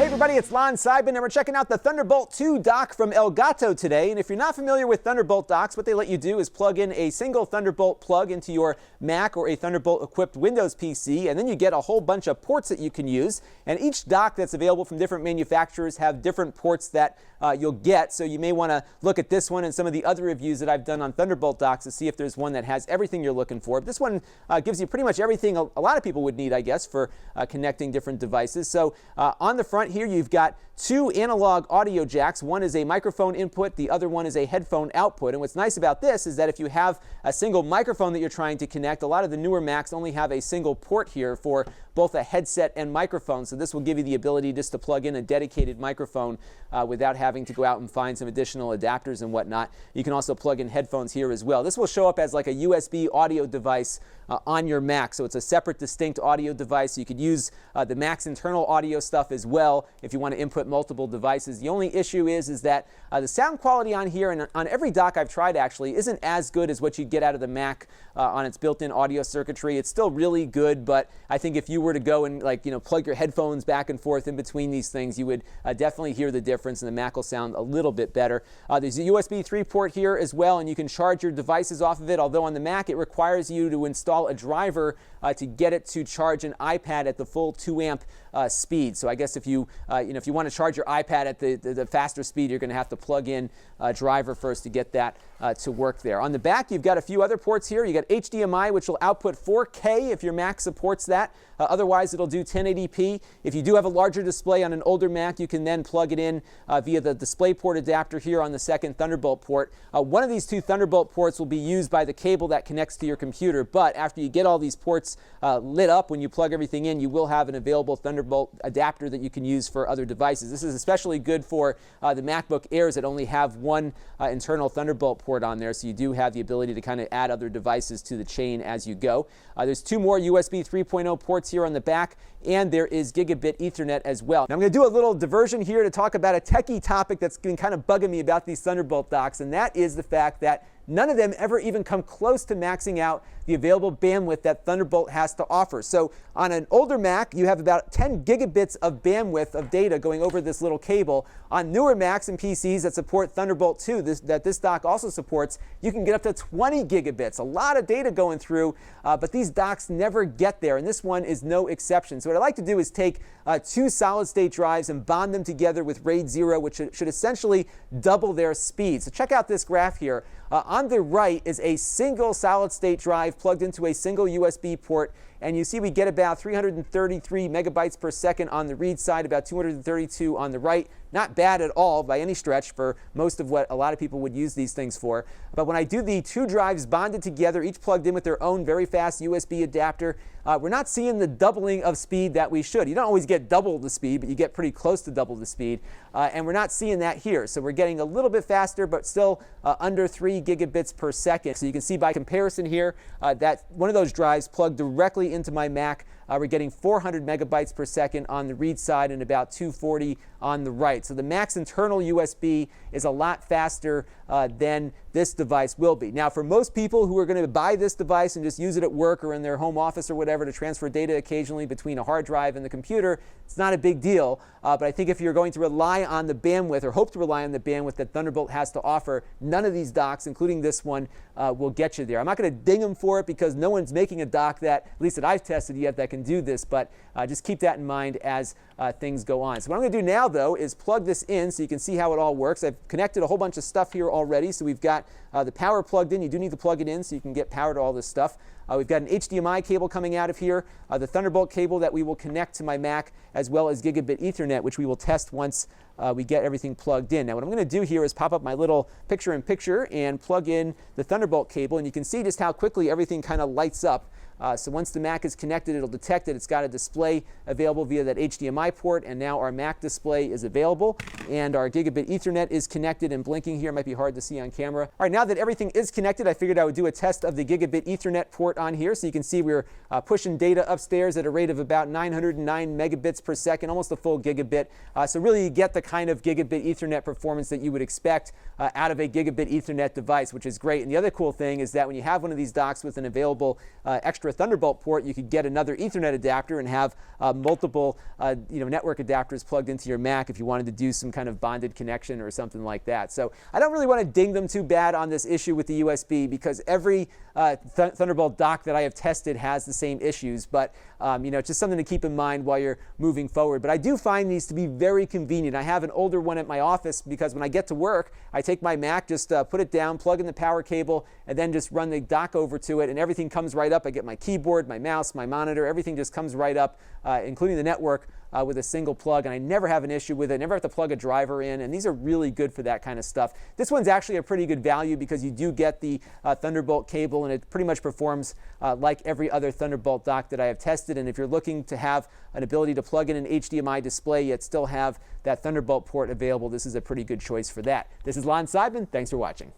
everybody, it's Lon.TV, and we're checking out the Thunderbolt 2 dock from Elgato today. And if you're not familiar with Thunderbolt docks, what they let you do is plug in a single Thunderbolt plug into your Mac or a Thunderbolt-equipped Windows PC, and then you get a whole bunch of ports that you can use. And each dock that's available from different manufacturers have different ports that you'll get. So you may want to look at this one and some of the other reviews that I've done on Thunderbolt docks to see if there's one that has everything you're looking for. This one gives you pretty much everything a lot of people would need, I guess, for connecting different devices. So on the front here, you've got two analog audio jacks. One is a microphone input, the other one is a headphone output. And what's nice about this is that if you have a single microphone that you're trying to connect, a lot of the newer Macs only have a single port here for both a headset and microphone. So this will give you the ability just to plug in a dedicated microphone without having to go out and find some additional adapters and whatnot. You can also plug in headphones here as well. This will show up as like a USB audio device on your Mac. So it's a separate, distinct audio device. You could use the Mac's internal audio stuff as well if you want to input multiple devices. The only issue is that the sound quality on here and on every dock I've tried actually isn't as good as what you'd get out of the Mac on its built-in audio circuitry. It's still really good, but I think if you were to go and plug your headphones back and forth in between these things, you would definitely hear the difference, and the Mac will sound a little bit better. There's a USB 3 port here as well, and you can charge your devices off of it, although on the Mac it requires you to install a driver to get it to charge an iPad at the full 2 amp speed. So I guess if you if you want to charge your iPad at the faster speed, you're going to have to plug in a driver first to get that to work there. On the back, you've got a few other ports here. You got HDMI, which will output 4K if your Mac supports that. Otherwise, it'll do 1080p. If you do have a larger display on an older Mac, you can then plug it in via the DisplayPort adapter here on the second Thunderbolt port. One of these two Thunderbolt ports will be used by the cable that connects to your computer, but after you get all these ports lit up, when you plug everything in, you will have an available Thunderbolt adapter that you can use for other devices. This is especially good for the MacBook Airs that only have one internal Thunderbolt port on there, so you do have the ability to kind of add other devices to the chain as you go. There's two more USB 3.0 ports here on the back, and there is Gigabit Ethernet as well. Now I'm going to do a little diversion here to talk about a techie topic that's been kind of bugging me about these Thunderbolt docks, and that is the fact that none of them ever even come close to maxing out the available bandwidth that Thunderbolt has to offer. So on an older Mac, you have about 10 gigabits of bandwidth of data going over this little cable. On newer Macs and PCs that support Thunderbolt 2, that this dock also supports, you can get up to 20 gigabits. A lot of data going through, but these docks never get there, and this one is no exception. So what I like to do is take two solid-state drives and bond them together with RAID 0, which should essentially double their speed. So check out this graph here. On the right is a single solid-state drive plugged into a single USB port, and you see we get about 333 megabytes per second on the read side, about 232 on the write. Not bad at all by any stretch for most of what a lot of people would use these things for. But when I do the two drives bonded together, each plugged in with their own very fast USB adapter, we're not seeing the doubling of speed that we should. You don't always get double the speed, but you get pretty close to double the speed. And we're not seeing that here. So we're getting a little bit faster, but still under 3 gigabits per second. So you can see by comparison here that one of those drives plugged directly into my Mac. We're getting 400 megabytes per second on the read side and about 240 on the write. So the Mac's internal USB is a lot faster than this device will be. Now, for most people who are going to buy this device and just use it at work or in their home office or whatever to transfer data occasionally between a hard drive and the computer, it's not a big deal. But I think if you're going to rely on the bandwidth or hope to rely on the bandwidth that Thunderbolt has to offer, none of these docks, including this one, will get you there. I'm not going to ding them for it because no one's making a dock that, at least that I've tested yet, that can do this, but just keep that in mind as things go on. So what I'm going to do now, though, is plug this in so you can see how it all works. I've connected a whole bunch of stuff here already, so we've got the power plugged in. You do need to plug it in so you can get power to all this stuff. We've got an HDMI cable coming out of here, the Thunderbolt cable that we will connect to my Mac, as well as Gigabit Ethernet, which we will test once we get everything plugged in. Now, what I'm going to do here is pop up my little picture-in-picture and plug in the Thunderbolt cable, and you can see just how quickly everything kind of lights up. So once the Mac is connected, it'll detect that it's got a display available via that HDMI port, and now our Mac display is available, and our Gigabit Ethernet is connected and blinking here. It might be hard to see on camera. All right, now that everything is connected, I figured I would do a test of the Gigabit Ethernet port on here. So you can see we're pushing data upstairs at a rate of about 909 megabits per second, almost a full gigabit. So really you get the kind of Gigabit Ethernet performance that you would expect out of a Gigabit Ethernet device, which is great. And the other cool thing is that when you have one of these docks with an available extra extra Thunderbolt port, you could get another Ethernet adapter and have multiple network adapters plugged into your Mac if you wanted to do some kind of bonded connection or something like that. So I don't really want to ding them too bad on this issue with the USB, because every Thunderbolt dock that I have tested has the same issues, but it's just something to keep in mind while you're moving forward. But I do find these to be very convenient. I have an older one at my office because when I get to work, I take my Mac, just put it down, plug in the power cable, and then just run the dock over to it, and everything comes right up. I get my keyboard, my mouse, my monitor, everything just comes right up, including the network, with a single plug, and I never have an issue with it. Never have to plug a driver in, and these are really good for that kind of stuff. This one's actually a pretty good value because you do get the Thunderbolt cable, and it pretty much performs like every other Thunderbolt dock that I have tested. And if you're looking to have an ability to plug in an HDMI display yet still have that Thunderbolt port available, this is a pretty good choice for that. This is Lon Seidman. Thanks for watching.